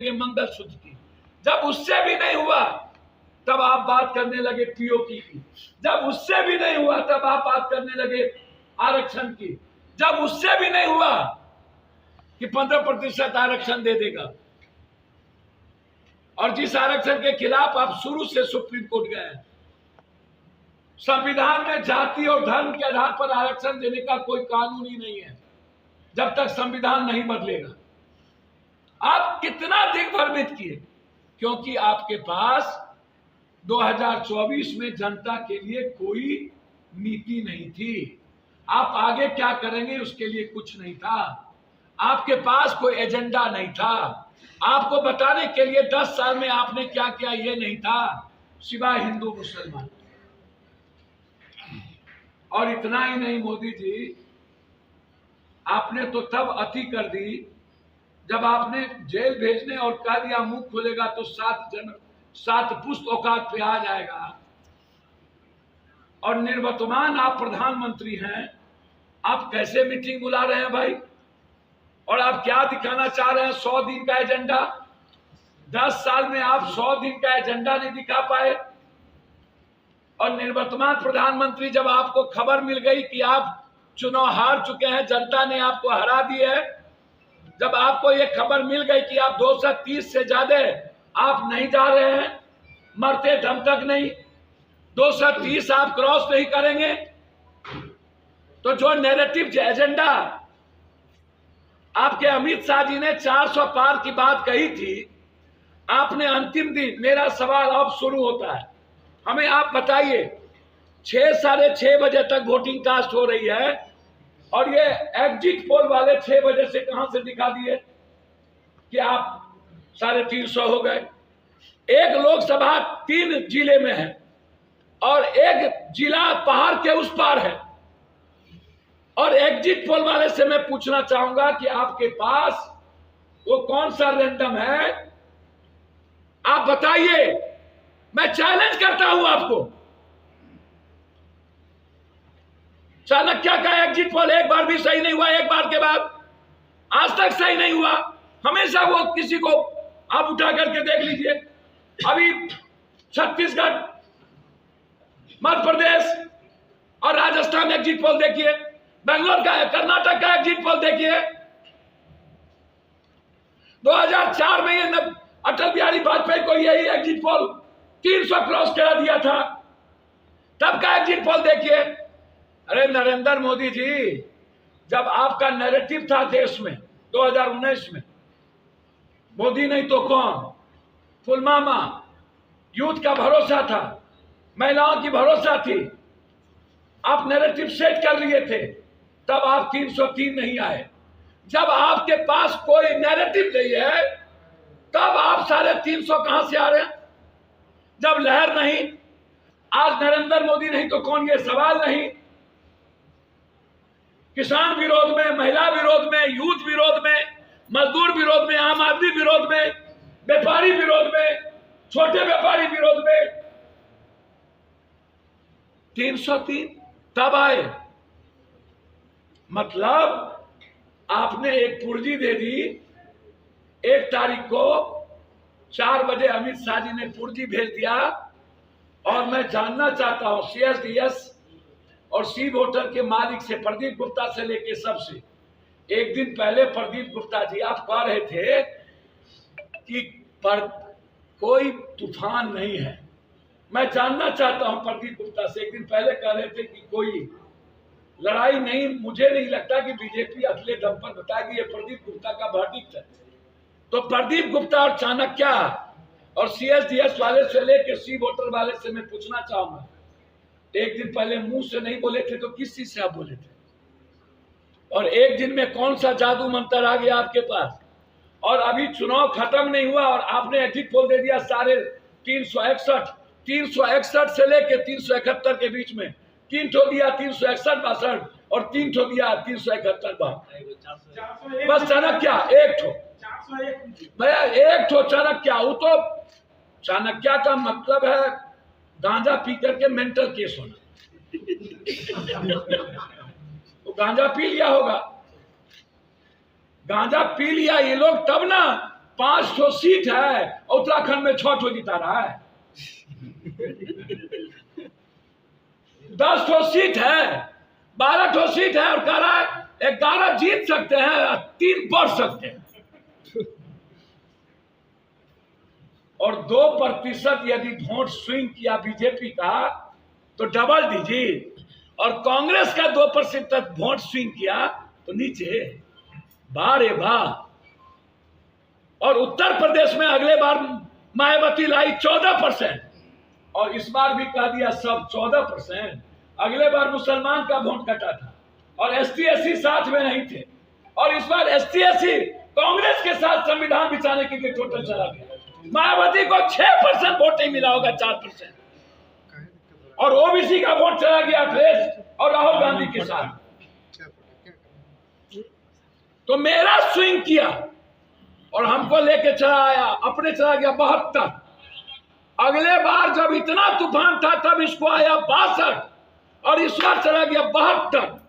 ये मंगलसूत्र की। जब उससे भी नहीं हुआ तब आप बात करने लगे पीओके की। जब उससे भी नहीं हुआ तब आप बात करने लगे आरक्षण की। जब उससे भी नहीं हुआ कि 15% आरक्षण दे देगा, और जिस आरक्षण के खिलाफ आप शुरू से सुप्रीम कोर्ट गए हैं। संविधान में जाति और धर्म के आधार पर आरक्षण देने का कोई कानून ही नहीं है जब तक संविधान नहीं बदलेगा। आप कितना दिग्भ्रमित किए, क्योंकि आपके पास 2024 में जनता के लिए कोई नीति नहीं थी। आप आगे क्या करेंगे उसके लिए कुछ नहीं था। आपके पास कोई एजेंडा नहीं था। आपको बताने के लिए 10 साल में आपने क्या किया ये नहीं था, सिवाय हिंदू मुसलमान। और इतना ही नहीं मोदी जी, आपने तो तब अति कर दी जब आपने जेल भेजने और कह दिया मुंह खोलेगा तो 7 पुश्त औकात पे आ जाएगा। और निर्वर्तमान आप प्रधानमंत्री हैं, आप कैसे मीटिंग बुला रहे हैं भाई? और आप क्या दिखाना चाह रहे हैं? 100 दिन का एजेंडा। 10 साल में आप 100 दिन का एजेंडा नहीं दिखा पाए। और निर्वर्तमान प्रधानमंत्री, जब आपको खबर मिल गई कि आप चुनाव हार चुके हैं, जनता ने आपको हरा दी है, जब आपको ये खबर मिल गई कि आप 230 से ज्यादा आप नहीं जा रहे हैं, मरते दम तक नहीं, 230 आप क्रॉस नहीं करेंगे, तो जो नैरेटिव एजेंडा आपके अमित शाह जी ने 400 पार की बात कही थी, आपने अंतिम दिन, मेरा सवाल अब शुरू होता है, हमें आप बताइए, 6 साढ़े 6 बजे तक वोटिंग कास्ट हो रही है और ये एग्जिट पोल वाले 6 बजे से कहां से दिखा दिए कि आप 350 हो गए। एक लोकसभा 3 जिले में है और एक जिला पहाड़ के उस पार है। और एग्जिट पोल वाले से मैं पूछना चाहूंगा कि आपके पास वो कौन सा रैंडम है, आप बताइए। मैं चैलेंज करता हूं आपको। चाणक्य का एग्जिट पोल एक बार भी सही नहीं हुआ, एक बार के बाद आज तक सही नहीं हुआ। हमेशा वो किसी को आप उठा करके देख लीजिए। अभी छत्तीसगढ़, मध्य प्रदेश और राजस्थान एग्जिट पोल देखिए, बेंगलोर का, कर्नाटक का एग्जिट पोल देखिए। 2004 में ये अटल बिहारी वाजपेयी को यही एग्जिट पोल 300 क्रॉस करा दिया था, तब का एग्जिट पोल देखिए। अरे नरेंद्र मोदी जी, जब आपका नैरेटिव था देश में 2019 में, मोदी नहीं तो कौन, पुलवामा, यूथ का भरोसा था, महिलाओं की भरोसा थी, आप नैरेटिव सेट कर लिए थे, तब आप 303 नहीं आए। जब आपके पास कोई नैरेटिव नहीं है तब आप 350 कहां से आ रहे हैं? जब लहर नहीं, आज नरेंद्र मोदी नहीं तो कौन, ये सवाल नहीं। किसान विरोध में, महिला विरोध में, यूथ विरोध में, मजदूर विरोध में, आम आदमी विरोध में, व्यापारी विरोध में, छोटे व्यापारी विरोध में 303 तब आए। मतलब आपने एक पुर्जी दे दी। 1 तारीख को 4 बजे अमित शाह जी ने पुर्जी भेज दिया। और मैं जानना चाहता हूं CSDS और सी वोटर के मालिक से, प्रदीप गुप्ता से लेके सबसे, एक दिन पहले प्रदीप गुप्ता जी आप कह रहे थे कि कोई तूफान नहीं है। मैं जानना चाहता हूं प्रदीप गुप्ता से, एक दिन पहले कह रहे थे कि कोई लड़ाई नहीं, मुझे नहीं लगता कि बीजेपी अगले दम पर बताएगी, ये प्रदीप गुप्ता का वर्डिक्ट है। तो प्रदीप गुप्ता और चाणक्य और CSDS वाले से लेकर सी वोटर वाले से मैं पूछना चाहूंगा, एक दिन पहले मुंह से नहीं बोले थे तो किस चीज से आप बोले थे? और एक दिन में कौन सा जादू मंत्र आ गया आपके पास? और अभी चुनाव खत्म नहीं हुआ और आपने एग्जिट पोल दे दिया 361। 361 से लेकर 371 के बीच में 3 ठो दिया, 361-62 और 3 ठो दिया 371। बस चाणक्य 1 ठो भैया, 1 ठो चाणक्य। वो तो चाणक्य का मतलब है गांजा पी करके मेंटल केस होना। तो गांजा पी लिया होगा, गांजा पी लिया ये लोग, तब ना 500 सीट है, उत्तराखंड में 6 जिता रहा है। 10 सीट है, 12 सीट है, और कह रहा है 11 जीत सकते हैं, 3 बढ़ सकते हैं। और 2% यदि वोट स्विंग किया बीजेपी का तो डबल डिजिट, और कांग्रेस का 2% वोट स्विंग किया तो नीचे। वाह रे वाह। और उत्तर प्रदेश में अगले बार मायावती लाई 14%, और इस बार भी कह दिया सब 14%। अगले बार मुसलमान का वोट कटा था और ST SC साथ में नहीं थे, और इस बार ST SC कांग्रेस के साथ संविधान बिछाने के लिए टोटल चला गया। मायावती को 6% वोट नहीं मिला होगा, 4%, और OBC का वोट चला गया अखिलेश और राहुल गांधी के साथ। तो मेरा स्विंग किया और हमको लेके चला आया, अपने चला गया 72। अगले बार जब इतना तूफान था तब इसको आया 62, और इस बार चला गया 72।